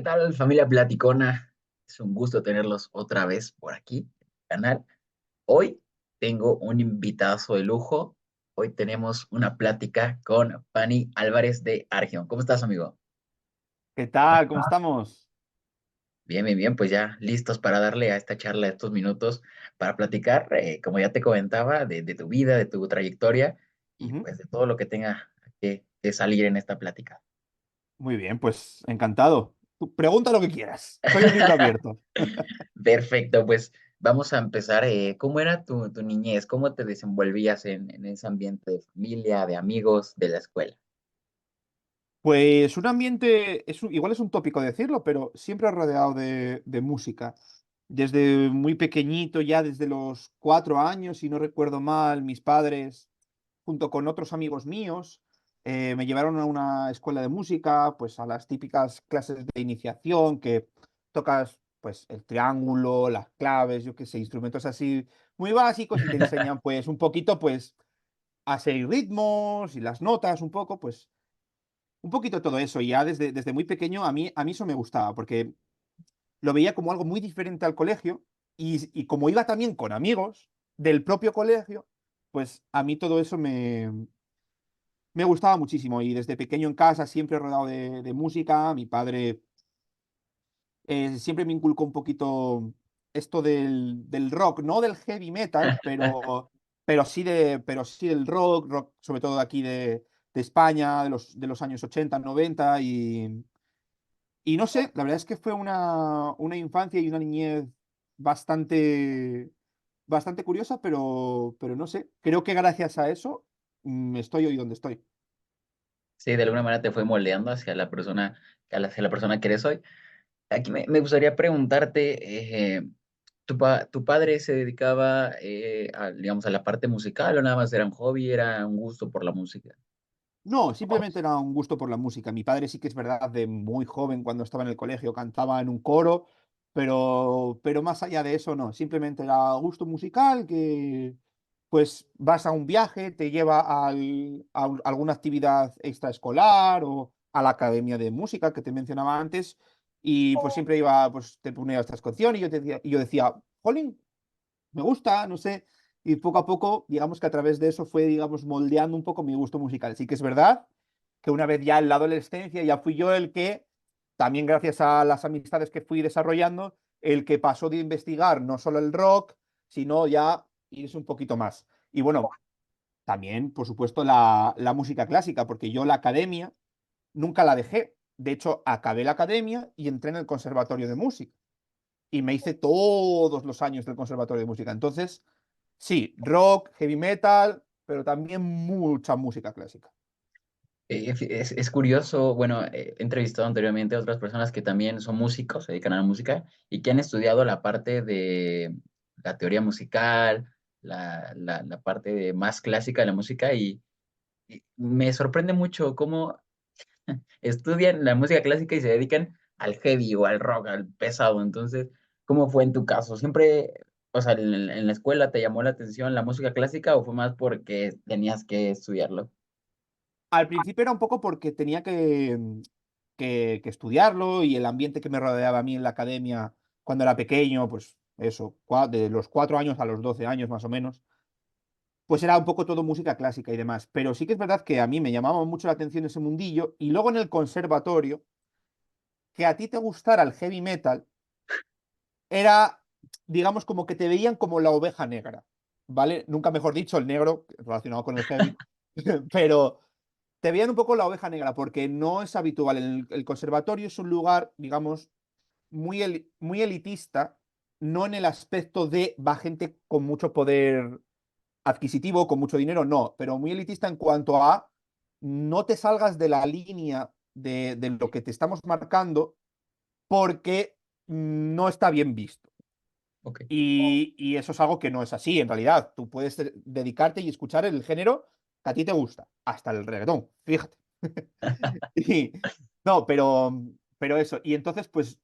tal, familia Platicona? Es un gusto tenerlos otra vez por aquí, en el canal. Hoy tengo un invitazo de lujo. Hoy tenemos una plática con Fanny Álvarez de Argion. ¿Cómo estás, amigo? ¿Qué tal? ¿Cómo estamos? Bien, bien, bien, pues ya listos para darle a esta charla estos minutos para platicar, como ya te comentaba, de tu vida, de tu trayectoria y Ujú. pues de todo lo que tenga que salir en esta plática. Muy bien, pues encantado. Tú pregunta lo que quieras. Soy un libro abierto. Perfecto, pues vamos a empezar. ¿Cómo era tu niñez? ¿Cómo te desenvolvías en ese ambiente de familia, de amigos, de la escuela? Pues un ambiente, igual es un tópico decirlo, pero siempre rodeado de música. Desde muy pequeñito, ya desde los 4 años, si no recuerdo mal, mis padres, junto con otros amigos míos, me llevaron a una escuela de música, pues a las típicas clases de iniciación que tocas pues el triángulo, las claves, yo qué sé, instrumentos así muy básicos y te enseñan pues un poquito pues a seguir ritmos y las notas un poco, pues un poquito todo eso. Y ya desde muy pequeño a mí eso me gustaba porque lo veía como algo muy diferente al colegio y como iba también con amigos del propio colegio, pues a mí todo eso me gustaba muchísimo y desde pequeño en casa siempre rodeado de música. Mi padre siempre me inculcó un poquito esto del rock, no del heavy metal, pero sí del rock sobre todo de aquí de España, de los años 80 90 y no sé, la verdad es que fue una infancia y una niñez bastante, bastante curiosa, pero no sé, creo que gracias a eso estoy hoy donde estoy. Sí, de alguna manera te fue moldeando hacia la persona, hacia la persona que eres hoy. Aquí me gustaría preguntarte, ¿tu padre se dedicaba, digamos, a la parte musical o nada más era un hobby, era un gusto por la música? No, simplemente era un gusto por la música. Mi padre sí que es verdad, de muy joven, cuando estaba en el colegio, cantaba en un coro, pero más allá de eso, no. Simplemente era gusto musical que, pues, vas a un viaje, te lleva alguna actividad extraescolar o a la academia de música que te mencionaba antes, y pues siempre iba, pues te ponía estas canciones y yo decía, jolín, me gusta, no sé. Y poco a poco, digamos que a través de eso fue, digamos, moldeando un poco mi gusto musical. Sí que es verdad que una vez ya en la adolescencia ya fui yo el que, también gracias a las amistades que fui desarrollando, el que pasó de investigar no solo el rock, sino ya irse un poquito más. Y bueno, también, por supuesto, la música clásica, porque yo la academia nunca la dejé. De hecho, acabé la academia y entré en el conservatorio de música. Y me hice todos los años del conservatorio de música. Entonces, sí, rock, heavy metal, pero también mucha música clásica. Es curioso, bueno, he entrevistado anteriormente a otras personas que también son músicos, se dedican a la música y que han estudiado la parte de la teoría musical, la parte más clásica de la música y me sorprende mucho cómo estudian la música clásica y se dedican al heavy o al rock, al pesado. Entonces, ¿cómo fue en tu caso? ¿Siempre, o sea, en la escuela te llamó la atención la música clásica o fue más porque tenías que estudiarlo? Al principio era un poco porque tenía que estudiarlo y el ambiente que me rodeaba a mí en la academia cuando era pequeño, pues eso, de los 4 años a los 12 años más o menos, pues era un poco todo música clásica y demás. Pero sí que es verdad que a mí me llamaba mucho la atención ese mundillo y luego en el conservatorio, que a ti te gustara el heavy metal, era, digamos, como que te veían como la oveja negra, ¿vale? Nunca mejor dicho, el negro relacionado con el heavy, pero te veían un poco la oveja negra porque no es habitual. El conservatorio es un lugar, digamos, muy elitista, no en el aspecto de va gente con mucho poder adquisitivo, con mucho dinero, no, pero muy elitista en cuanto a no te salgas de la línea de lo que te estamos marcando porque no está bien visto. Ok. Y eso es algo que no es así, en realidad. Tú puedes dedicarte y escuchar el género que a ti te gusta, hasta el reggaetón, fíjate. Y- no, pero eso. Y entonces, pues,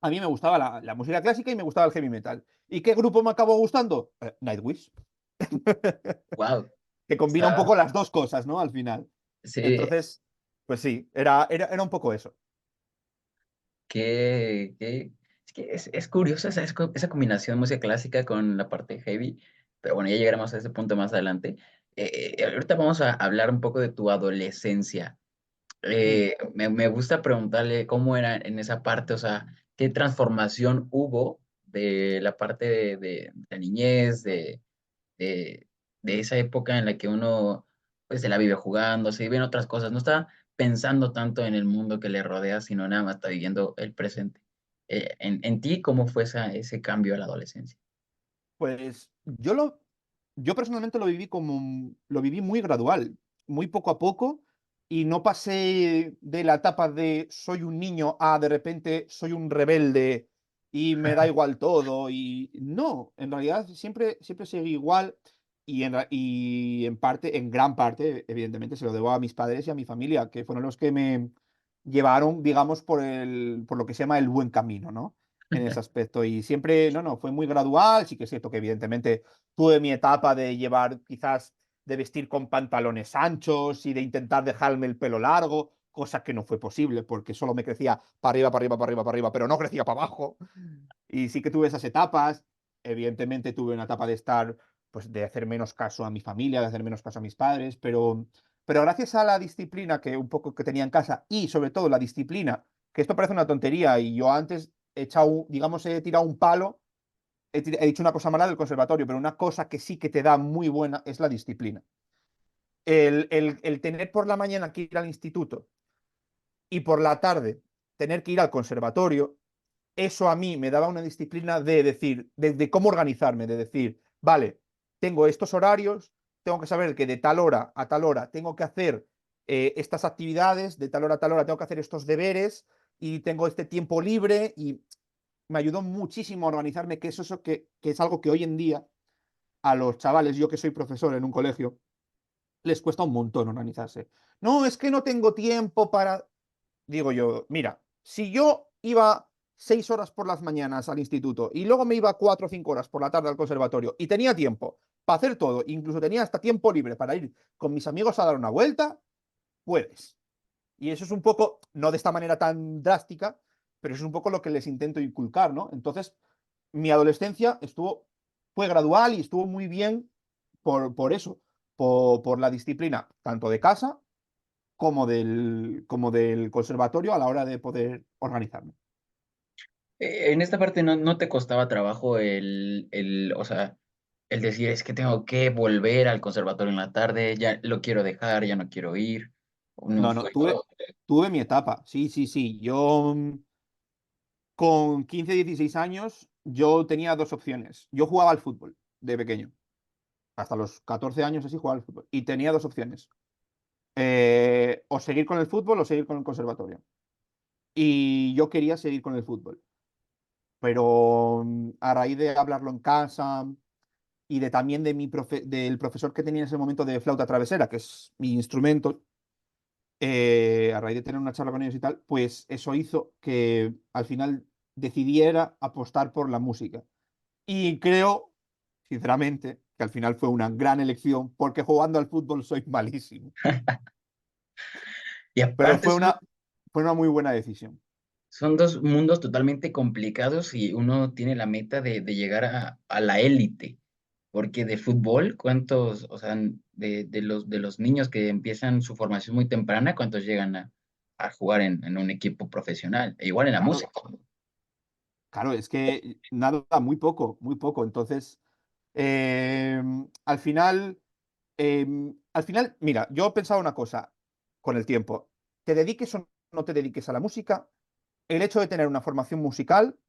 a mí me gustaba la música clásica y me gustaba el heavy metal. ¿Y qué grupo me acabó gustando? Nightwish. Wow. Que combina un poco las dos cosas, ¿no? Al final. Sí, Entonces, pues sí, era un poco eso. Es que es curioso esa combinación música clásica con la parte heavy, pero bueno, ya llegaremos a ese punto más adelante. Ahorita vamos a hablar un poco de tu adolescencia. Mm. Me gusta preguntarle cómo era en esa parte, o sea, qué transformación hubo de la parte de la niñez, de, de esa época en la que uno pues se la vive jugando, se vive en otras cosas, no está pensando tanto en el mundo que le rodea, sino nada más está viviendo el presente. En ti, ¿cómo fue ese cambio a la adolescencia? Pues yo personalmente lo viví muy gradual, muy poco a poco, y no pasé de la etapa de soy un niño a de repente soy un rebelde y me da igual todo. Y no, en realidad siempre seguí igual y en parte, en gran parte, evidentemente, se lo debo a mis padres y a mi familia, que fueron los que me llevaron, digamos, por lo que se llama el buen camino, ¿no? En ese aspecto. Y siempre, no, fue muy gradual. Sí que es cierto que evidentemente tuve mi etapa de llevar quizás de vestir con pantalones anchos y de intentar dejarme el pelo largo, cosa que no fue posible porque solo me crecía para arriba, para arriba, para arriba, para arriba, pero no crecía para abajo. Y sí que tuve esas etapas. Evidentemente tuve una etapa de estar, pues de hacer menos caso a mi familia, de hacer menos caso a mis padres, pero gracias a la disciplina que un poco que tenía en casa y sobre todo la disciplina, que esto parece una tontería y yo antes he echado, digamos, he tirado un palo, he dicho una cosa mala del conservatorio, pero una cosa que sí que te da muy buena es la disciplina. El tener por la mañana que ir al instituto y por la tarde tener que ir al conservatorio, eso a mí me daba una disciplina de decir, de cómo organizarme, de decir, vale, tengo estos horarios, tengo que saber que de tal hora a tal hora tengo que hacer estas actividades, de tal hora a tal hora tengo que hacer estos deberes y tengo este tiempo libre y me ayudó muchísimo a organizarme, que eso que es algo que hoy en día a los chavales, yo que soy profesor en un colegio, les cuesta un montón organizarse. No, es que no tengo tiempo para... Digo yo, mira, si yo iba 6 horas por las mañanas al instituto y luego me iba 4 o 5 horas por la tarde al conservatorio y tenía tiempo para hacer todo, incluso tenía hasta tiempo libre para ir con mis amigos a dar una vuelta, puedes. Y eso es un poco, no de esta manera tan drástica, pero eso es un poco lo que les intento inculcar, ¿no? Entonces, mi adolescencia fue gradual y estuvo muy bien por eso, por la disciplina, tanto de casa como del conservatorio a la hora de poder organizarme. En esta parte no te costaba trabajo o sea, el decir es que tengo que volver al conservatorio en la tarde, ya lo quiero dejar, ya no quiero ir. No No, fue todo. tuve mi etapa, sí, sí, sí. Yo con 15 16 años, yo tenía dos opciones. Yo jugaba al fútbol de pequeño, hasta los 14 años así jugaba al fútbol. Y tenía dos opciones. O seguir con el fútbol o seguir con el conservatorio. Y yo quería seguir con el fútbol. Pero a raíz de hablarlo en casa y de también del profesor que tenía en ese momento de flauta travesera, que es mi instrumento, a raíz de tener una charla con ellos y tal, pues eso hizo que al final decidiera apostar por la música. Y creo, sinceramente, que al final fue una gran elección, porque jugando al fútbol soy malísimo. Y Pero aparte fue una muy buena decisión. son dos mundos totalmente complicados y uno tiene la meta de llegar a la élite, porque de fútbol, ¿cuántos, o sea, de los niños que empiezan su formación muy temprana, cuántos llegan a jugar en un equipo profesional? E igual en la Claro, música. claro, es que nada, muy poco, muy poco. Entonces, eh, al final, al final, mira, yo he pensado una cosa con el tiempo. Te dediques o no te dediques a la música, el hecho de tener una formación musical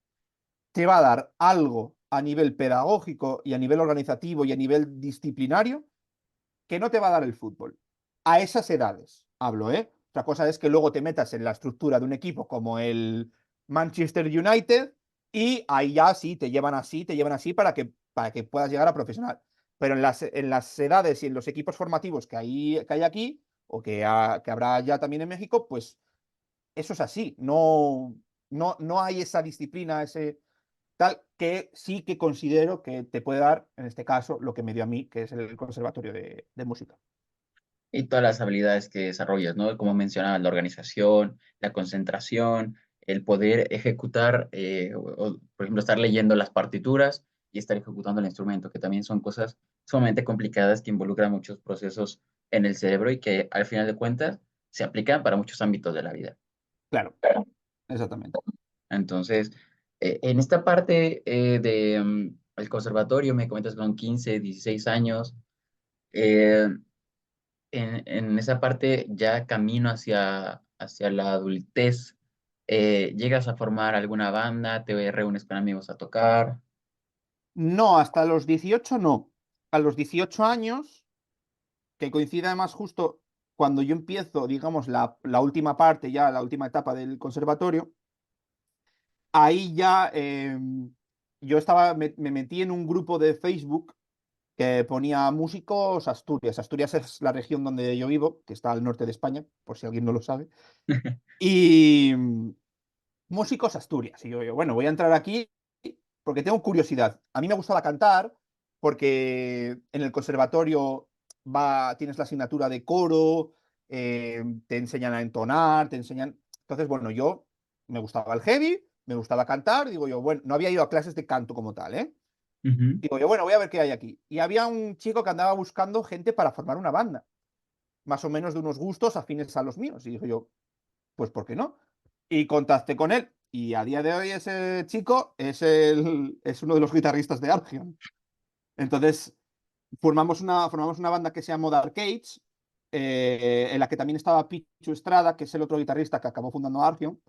te va a dar algo a nivel pedagógico y a nivel organizativo y a nivel disciplinario que no te va a dar el fútbol. A esas edades, hablo, ¿eh? Otra cosa es que luego te metas en la estructura de un equipo como el Manchester United y ahí ya sí, te llevan así para que puedas llegar a profesional. Pero en las edades y en los equipos formativos que hay aquí, o que habrá ya también en México, pues eso es así. No hay esa disciplina, ese tal, que sí que considero que te puede dar, en este caso, lo que me dio a mí, que es el conservatorio de música. Y todas las habilidades que desarrollas, ¿no? Como mencionabas, la organización, la concentración, el poder ejecutar, por ejemplo, estar leyendo las partituras y estar ejecutando el instrumento, que también son cosas sumamente complicadas que involucran muchos procesos en el cerebro y que al final de cuentas se aplican para muchos ámbitos de la vida. Claro, exactamente. Entonces, en esta parte el conservatorio, me comentas que son 15, 16 años, eh, en esa parte ya camino hacia la adultez. ¿Llegas a formar alguna banda? ¿Te reúnes con amigos a tocar? No, hasta los 18 no. A los 18 años, que coincide además justo cuando yo empiezo, digamos, la última parte, ya la última etapa del conservatorio, ahí ya yo me metí en un grupo de Facebook que ponía músicos Asturias. Asturias es la región donde yo vivo, que está al norte de España, por si alguien no lo sabe. Y músicos Asturias. Y yo, bueno, voy a entrar aquí porque tengo curiosidad. A mí me gustaba cantar porque en el conservatorio tienes la asignatura de coro, te enseñan a entonar, te enseñan... Entonces, bueno, yo me gustaba el heavy, me gustaba cantar, digo yo, bueno, no había ido a clases de canto como tal, ¿eh? Ujú, Digo yo, bueno, voy a ver qué hay aquí. Y había un chico que andaba buscando gente para formar una banda, más o menos de unos gustos afines a los míos. Y dije yo, pues ¿por qué no? Y contacté con él. Y a día de hoy ese chico es uno de los guitarristas de Argion. Entonces, formamos una banda que se llamó Dark Age, en la que también estaba Pichu Estrada, que es el otro guitarrista que acabó fundando Argion.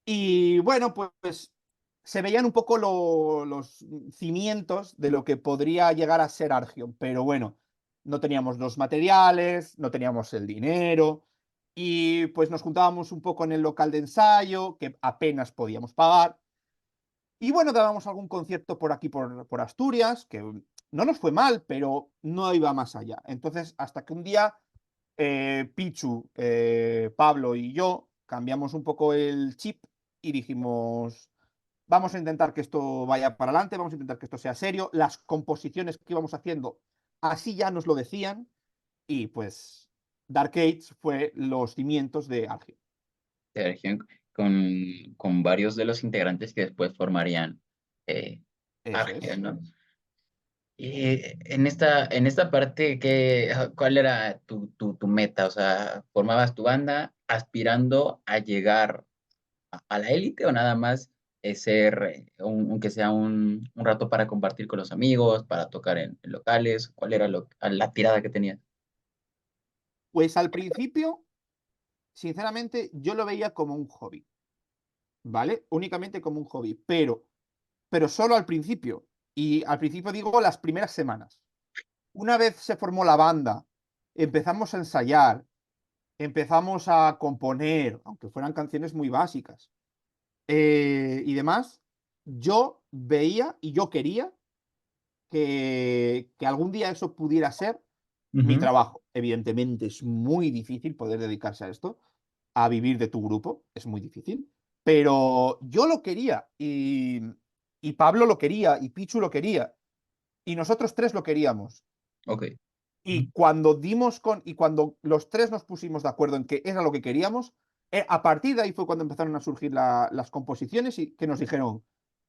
Y bueno, pues se veían un poco los cimientos de lo que podría llegar a ser Argion, pero bueno, no teníamos los materiales, no teníamos el dinero y pues nos juntábamos un poco en el local de ensayo, que apenas podíamos pagar. Y bueno, dábamos algún concierto por aquí, por Asturias, que no nos fue mal, pero no iba más allá. Entonces, hasta que un día Pichu, Pablo y yo cambiamos un poco el chip y dijimos, vamos a intentar que esto vaya para adelante, vamos a intentar que esto sea serio. Las composiciones que íbamos haciendo, así ya nos lo decían, y pues Dark Age fue los cimientos de Argio. de región con varios de los integrantes que después formarían eh, Eso Argel, es. ¿no? Y en esta parte, ¿cuál era tu meta? O sea, ¿formabas tu banda aspirando a llegar a la élite o nada más ser, aunque sea un rato para compartir con los amigos, para tocar en locales? ¿Cuál era la tirada que tenías? Pues al principio, sinceramente, yo lo veía como un hobby, ¿vale? Únicamente como un hobby, pero solo al principio. Y al principio digo las primeras semanas. Una vez se formó la banda, empezamos a ensayar, empezamos a componer, aunque fueran canciones muy básicas, y demás, yo veía y yo quería que algún día eso pudiera ser mi Ujú, trabajo. Evidentemente es muy difícil poder dedicarse a esto, a vivir de tu grupo, es muy difícil, pero yo lo quería y Pablo lo quería y Pichu lo quería y nosotros tres lo queríamos. ok. Y cuando los tres nos pusimos de acuerdo en que era lo que queríamos, a partir de ahí fue cuando empezaron a surgir las composiciones y que nos dijeron,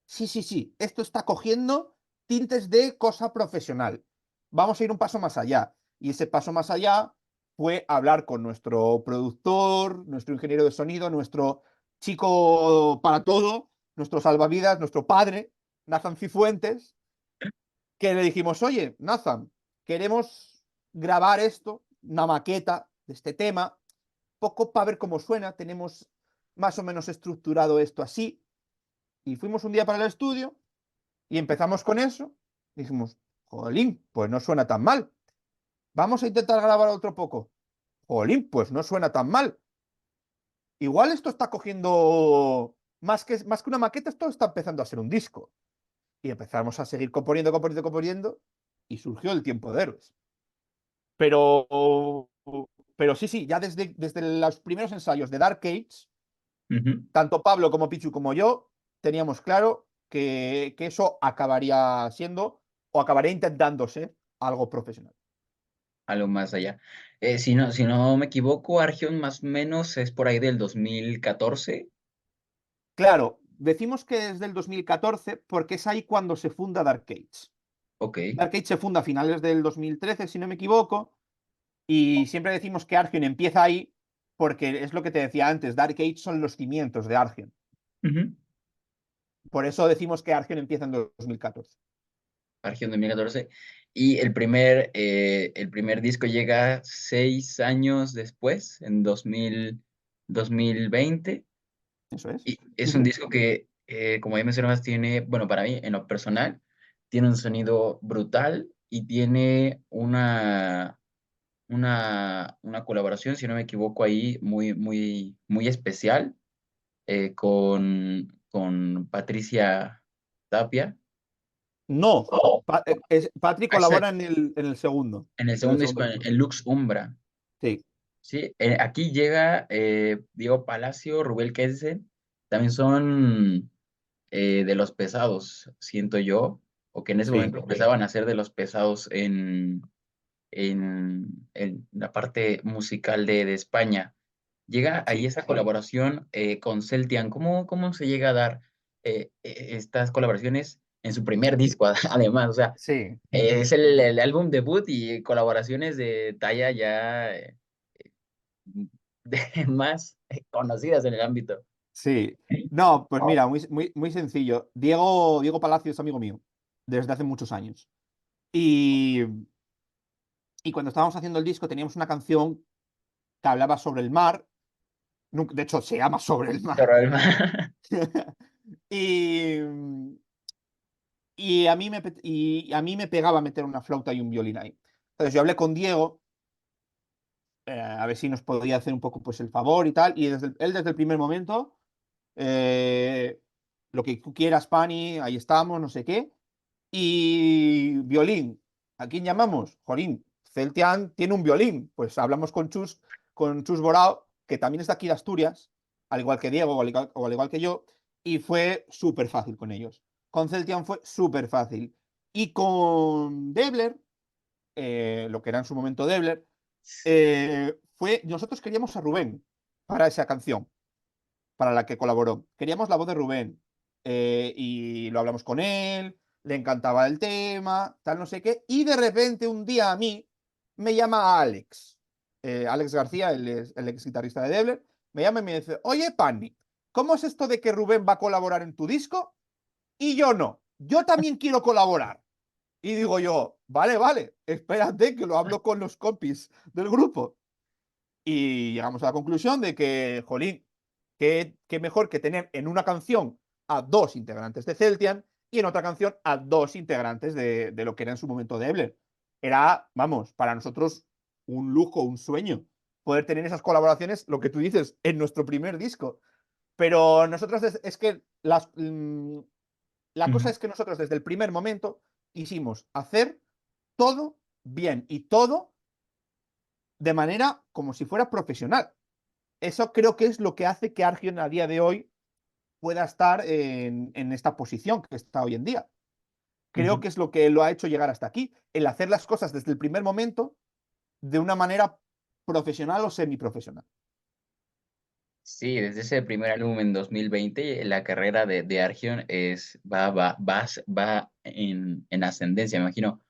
sí, sí, sí, esto está cogiendo tintes de cosa profesional. Vamos a ir un paso más allá. Y ese paso más allá fue hablar con nuestro productor, nuestro ingeniero de sonido, nuestro chico para todo, nuestro salvavidas, nuestro padre, Nathan Cifuentes, que le dijimos, oye, Nathan, queremos grabar esto, una maqueta de este tema, poco para ver cómo suena, tenemos más o menos estructurado esto así, y fuimos un día para el estudio y empezamos con eso, y dijimos, jolín, pues no suena tan mal, vamos a intentar grabar otro poco, jolín, pues no suena tan mal, igual esto está cogiendo, más que una maqueta, esto está empezando a ser un disco, y empezamos a seguir componiendo, componiendo, componiendo, y surgió el Tiempo de Héroes. Pero, pero sí, sí, ya desde los primeros ensayos de Dark Age, Ujú. tanto Pablo como Pichu como yo teníamos claro que eso acabaría siendo o acabaría intentando ser algo profesional. Algo más allá. Si no me equivoco, Argion más o menos es por ahí del 2014. Claro, decimos que es del 2014 porque es ahí cuando se funda Dark Age. Ok. Dark Age se funda a finales del 2013, si no me equivoco, y siempre decimos que Argion empieza ahí porque es lo que te decía antes, Dark Age son los cimientos de Argion. Ujú. Por eso decimos que Argion empieza en 2014. Argión 2014. Y el primer disco llega 6 años después, en 2020. Eso es. Y es un disco que, como ya mencionabas, tiene, bueno, para mí, en lo personal, tiene un sonido brutal y tiene una colaboración, si no me equivoco, ahí muy, muy, muy especial con Patricia Tapia. No, Patrick Ah, colabora en el segundo. en el En el segundo disco, segundo en disco. Lux Umbra. Sí, Sí, aquí llega Diego Palacio, Rubel Kelsen. También son de los pesados, siento yo, o que en ese sí, momento empezaban a ser de los pesados en la parte musical de España. Llega ahí sí, esa colaboración con Celtian. ¿Cómo se llega a dar estas colaboraciones en su primer disco, además? O sea, sí, es el álbum debut y colaboraciones de talla ya de más conocidas en el ámbito. sí. No, pues mira, muy, muy, muy sencillo. Diego Palacio es amigo mío desde hace muchos años. Y, y cuando estábamos haciendo el disco teníamos una canción que hablaba sobre el mar. De hecho, se llama Sobre el mar. Pero además, Y, y a mí me pegaba meter una flauta y un violín ahí. Entonces yo hablé con Diego, a ver si nos podía hacer un poco pues, el favor y tal. Y él desde el primer momento, eh, lo que tú quieras, Pani, ahí estamos, no sé qué. Y violín, ¿a quién llamamos? Jorín, Celtian tiene un violín. Pues hablamos con Chus Borao, que también es de aquí de Asturias, al igual que Diego o al igual que yo, y fue súper fácil con ellos. Con Celtian fue súper fácil. Y con Debler, lo que era en su momento Debler, nosotros queríamos a Rubén para esa canción, para la que colaboró. Queríamos la voz de Rubén y lo hablamos con él, le encantaba el tema, tal no sé qué, y de repente un día a mí me llama Alex, Alex García, el ex guitarrista de Debler, me llama y me dice, oye, Panny, ¿cómo es esto de que Rubén va a colaborar en tu disco y yo no? Yo también quiero colaborar. Y digo yo, vale, vale, espérate que lo hablo con los compis del grupo. Y llegamos a la conclusión de que, jolín, qué mejor que tener en una canción a dos integrantes de Celtian y en otra canción a dos integrantes de lo que era en su momento Debler. Era, vamos, para nosotros un lujo, un sueño, poder tener esas colaboraciones, lo que tú dices, en nuestro primer disco. Pero nosotros es que la cosa ujú. es que nosotros desde el primer momento quisimos hacer todo bien y todo de manera como si fuera profesional. Eso creo que es lo que hace que Argion a día de hoy pueda estar en esta posición que está hoy en día. Creo Ujú. que es lo que lo ha hecho llegar hasta aquí, el hacer las cosas desde el primer momento de una manera profesional o semiprofesional. Sí, desde ese primer álbum en 2020, la carrera de Argion va en ascendencia, me imagino.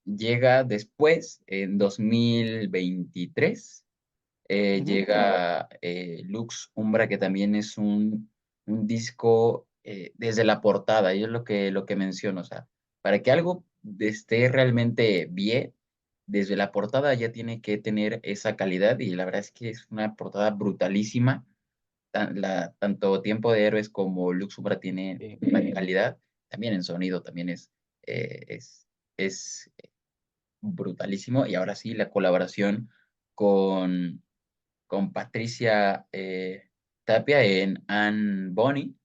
Llega después, en 2023, Uh -huh. llega Lux Umbra, que también es un disco desde la portada, y es lo que menciono, o sea, para que algo esté realmente bien, desde la portada ya tiene que tener esa calidad, y la verdad es que es una portada brutalísima. Tanto Tiempo de Héroes como Lux Umbra tienen Sí. una calidad, también en sonido, también es brutalísimo, y ahora sí, la colaboración con Patricia Tapia en Anne Bonny.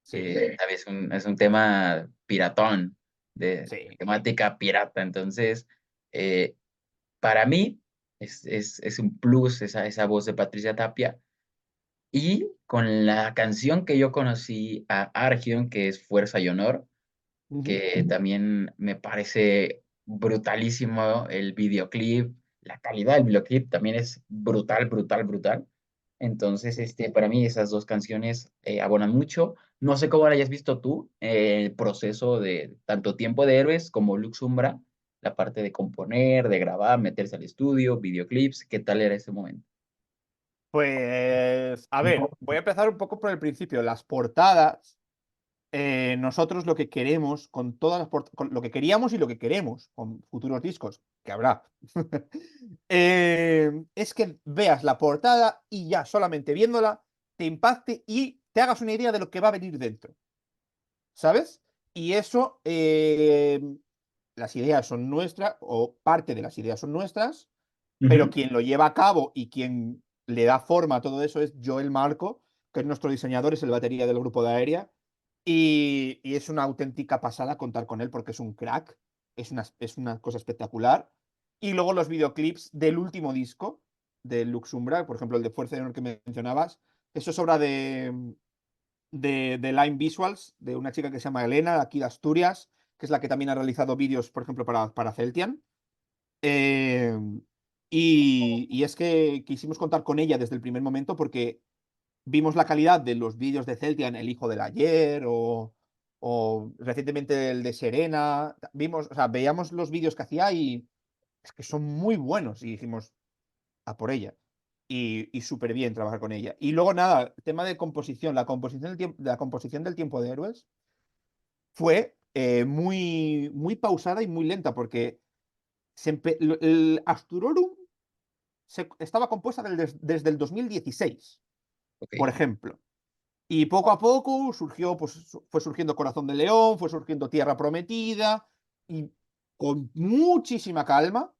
Sí, ¿Sabes? Es un tema piratón, de sí. temática pirata. Entonces, eh, para mí, es un plus esa voz de Patricia Tapia. Y con la canción que yo conocí a Argion, que es Fuerza y Honor, Uh -huh. que también me parece brutalísimo el videoclip. La calidad del videoclip también es brutal, brutal, brutal. Entonces, para mí esas dos canciones abonan mucho. No sé cómo lo hayas visto tú, el proceso de tanto Tiempo de Héroes como Lux Umbra, la parte de componer, de grabar, meterse al estudio, videoclips, ¿qué tal era ese momento? Pues, a ver, voy a empezar un poco por el principio. Las portadas, nosotros lo que queremos con todas las con lo que queríamos y lo que queremos con futuros discos, que habrá, es que veas la portada y ya solamente viéndola te impacte y te hagas una idea de lo que va a venir dentro, ¿sabes? Y eso, las ideas son nuestras, o parte de las ideas son nuestras, pero Ujú. quien lo lleva a cabo y quien le da forma a todo eso es Joel Marco, que es nuestro diseñador, es el batería del grupo de Aérea, y es una auténtica pasada contar con él porque es un crack, es una cosa espectacular. Y luego los videoclips del último disco, de Luxumbra, por ejemplo, el de Fuerza y Honor que mencionabas, eso es obra de Line Visuals, de una chica que se llama Elena, de aquí de Asturias, que es la que también ha realizado vídeos, por ejemplo, para Celtian. Eh, y es que quisimos contar con ella desde el primer momento porque vimos la calidad de los vídeos de Celtian, El hijo del ayer, o recientemente el de Serena. Vimos, o sea, veíamos los vídeos que hacía y es que son muy buenos. Y dijimos, a por ella. Y súper bien trabajar con ella. Y luego, nada, tema de composición. La composición del tiempo de héroes fue muy, muy pausada y muy lenta porque el Asturorum estaba compuesta desde el 2016, Ok, por ejemplo. Y poco a poco surgió, pues fue surgiendo Corazón de León, fue surgiendo Tierra Prometida, y con muchísima calma,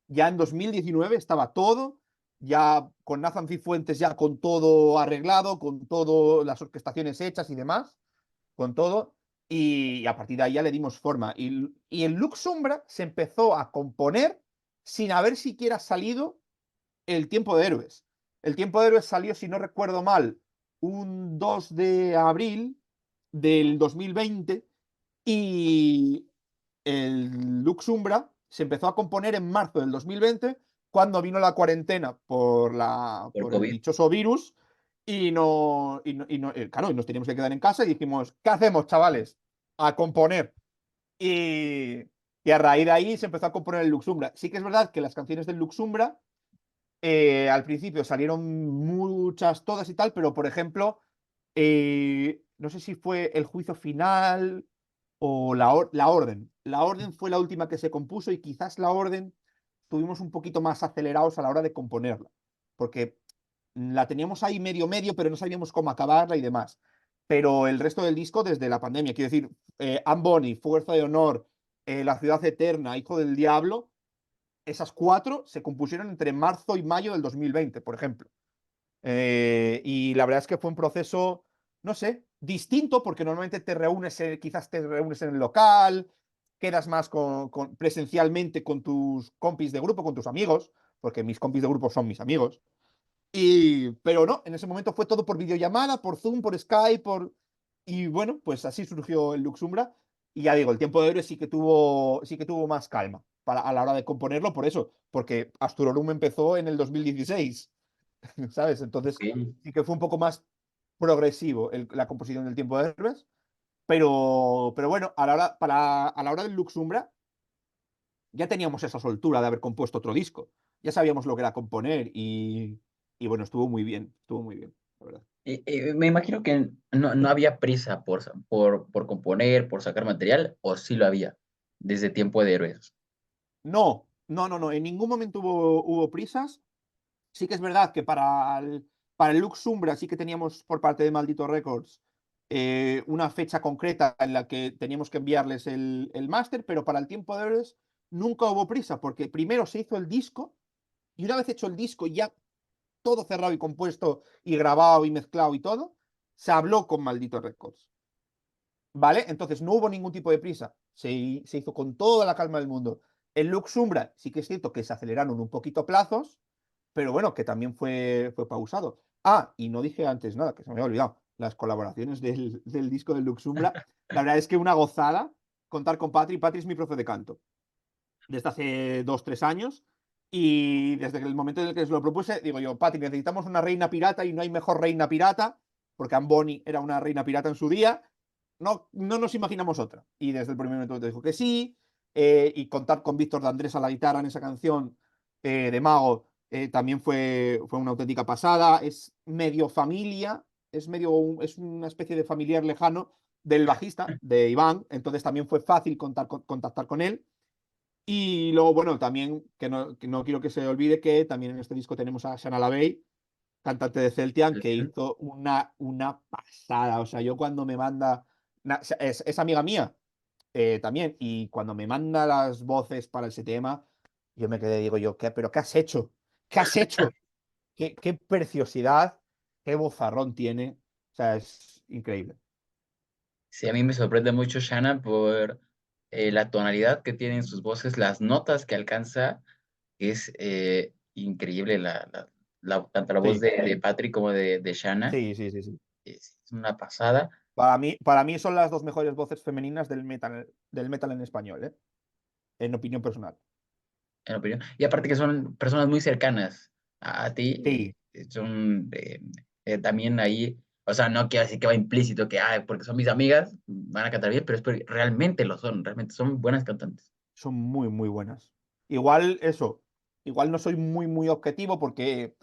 ya en 2019 estaba todo, ya con Nathan Cifuentes ya con todo arreglado, con todas las orquestaciones hechas y demás, con todo, y a partir de ahí ya le dimos forma. Y en Lux Sombra se empezó a componer sin haber siquiera salido el Tiempo de Héroes. El Tiempo de Héroes salió, si no recuerdo mal, un 2 de abril del 2020 y el Lux Umbra se empezó a componer en marzo del 2020 cuando vino la cuarentena por por el COVID. dichoso virus claro, y nos teníamos que quedar en casa y dijimos, ¿qué hacemos, chavales? A componer. Y, y a raíz de ahí se empezó a componer el Luxumbra. Sí que es verdad que las canciones del Luxumbra al principio salieron muchas, todas y tal, pero por ejemplo, no sé si fue el juicio final o la orden. La orden fue la última que se compuso y quizás la orden tuvimos un poquito más acelerados a la hora de componerla, porque la teníamos ahí medio medio, pero no sabíamos cómo acabarla y demás. Pero el resto del disco, desde la pandemia, quiero decir, Anne Bonny, Fuerza de Honor, La Ciudad Eterna, Hijo del Diablo, esas cuatro se compusieron entre marzo y mayo del 2020, por ejemplo. Y la verdad es que fue un proceso, no sé, distinto, porque normalmente te reúnes, quizás te reúnes en el local, quedas más presencialmente con tus compis de grupo, con tus amigos, porque mis compis de grupo son mis amigos. Pero no, en ese momento fue todo por videollamada, por Zoom, por Skype, y bueno, pues así surgió el Luxumbra. Y ya digo, el Tiempo de Héroes sí que tuvo más calma a la hora de componerlo, por eso, porque Asturorum empezó en el 2016, ¿sabes? Entonces Ok. sí que fue un poco más progresivo la composición del Tiempo de Héroes, pero bueno, a la hora del Luxumbra ya teníamos esa soltura de haber compuesto otro disco, ya sabíamos lo que era componer y bueno, estuvo muy bien, la verdad. Me imagino que no había prisa por componer, por sacar material, o sí lo había, desde Tiempo de Héroes. No, no, no, no, en ningún momento hubo prisas. Sí que es verdad que para el Lux Umbra sí que teníamos por parte de Maldito Records una fecha concreta en la que teníamos que enviarles el máster, pero para el Tiempo de Héroes nunca hubo prisa, porque primero se hizo el disco y una vez hecho el disco ya todo cerrado y compuesto y grabado y mezclado y todo, se habló con Maldito Records. ¿Vale? Entonces no hubo ningún tipo de prisa. Se hizo con toda la calma del mundo. En Lux Umbra sí que es cierto que se aceleraron un poquito plazos, pero bueno, que también fue pausado. Ah, y no dije antes nada, que se me había olvidado. Las colaboraciones del disco de Lux Umbra. La verdad es que una gozada contar con Patri. Patri es mi profe de canto desde hace 2, 3 años. Y desde el momento en el que se lo propuse, digo yo, Pati, necesitamos una reina pirata y no hay mejor reina pirata, porque Amboni era una reina pirata en su día, no nos imaginamos otra. Y desde el primer momento te dijo que sí, y contar con Víctor de Andrés a la guitarra en esa canción de Mago también fue una auténtica pasada. Es medio familia, es una especie de familiar lejano del bajista, de Iván, entonces también fue fácil contactar con él. Y luego, bueno, también, que no quiero que se olvide que también en este disco tenemos a Shana Lavey, cantante de Celtian, que hizo una pasada. O sea, yo cuando me manda, es amiga mía también, y cuando me manda las voces para ese tema, yo me quedé, digo yo, ¿qué? ¿Pero qué has hecho? ¿Qué has hecho? ¿Qué preciosidad, qué vozarrón tiene? O sea, es increíble. Sí, a mí me sorprende mucho Shanna por la tonalidad que tiene en sus voces, las notas que alcanza, es increíble tanto la voz Sí, de Patrick como de Shanna, sí, sí, sí, sí. es una pasada, Para mí son las dos mejores voces femeninas del metal en español, ¿eh? En opinión personal. en opinión. Y aparte que son personas muy cercanas a ti, Sí, son también ahí, o sea, no quiero decir que va implícito que, porque son mis amigas, van a cantar bien, pero es porque realmente lo son, realmente son buenas cantantes. son muy, muy buenas. Igual eso, igual no soy muy, muy objetivo porque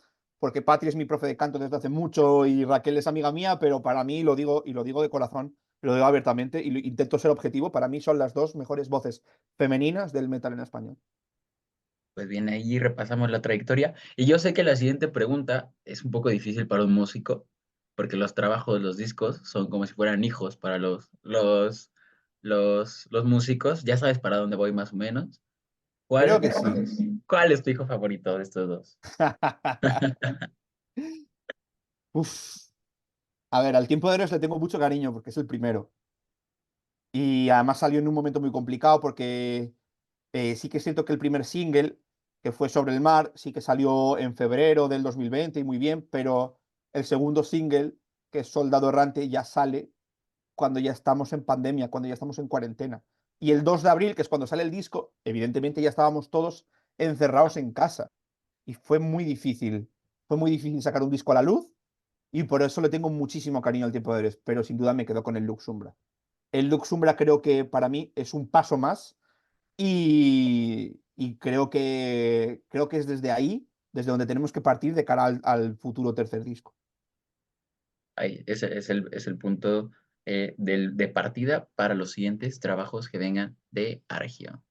Patri es mi profe de canto desde hace mucho y Raquel es amiga mía, pero para mí lo digo y lo digo de corazón, lo digo abiertamente y intento ser objetivo. Para mí son las dos mejores voces femeninas del metal en español. Pues bien, ahí repasamos la trayectoria. Y yo sé que la siguiente pregunta es un poco difícil para un músico, porque los trabajos, los discos, son como si fueran hijos para los músicos. Ya sabes para dónde voy más o menos. Creo ¿Cuál, que sí. cuál es tu hijo favorito de estos dos? Uf. A ver, al Tiempo de Héroes le tengo mucho cariño porque es el primero. Y además salió en un momento muy complicado porque sí que siento que el primer single, que fue Sobre el Mar, sí que salió en febrero del 2020 y muy bien, pero el segundo single, que es Soldado Errante, ya sale cuando ya estamos en pandemia, cuando ya estamos en cuarentena. Y el 2 de abril, que es cuando sale el disco, evidentemente ya estábamos todos encerrados en casa. Y fue muy difícil sacar un disco a la luz y por eso le tengo muchísimo cariño al Tiempo de Héroes, pero sin duda me quedo con el Luxumbra. El Luxumbra creo que para mí es un paso más y creo que es desde ahí, desde donde tenemos que partir de cara al futuro tercer disco. Ahí, ese es el punto de partida para los siguientes trabajos que vengan de Argio.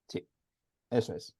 Sí, eso es.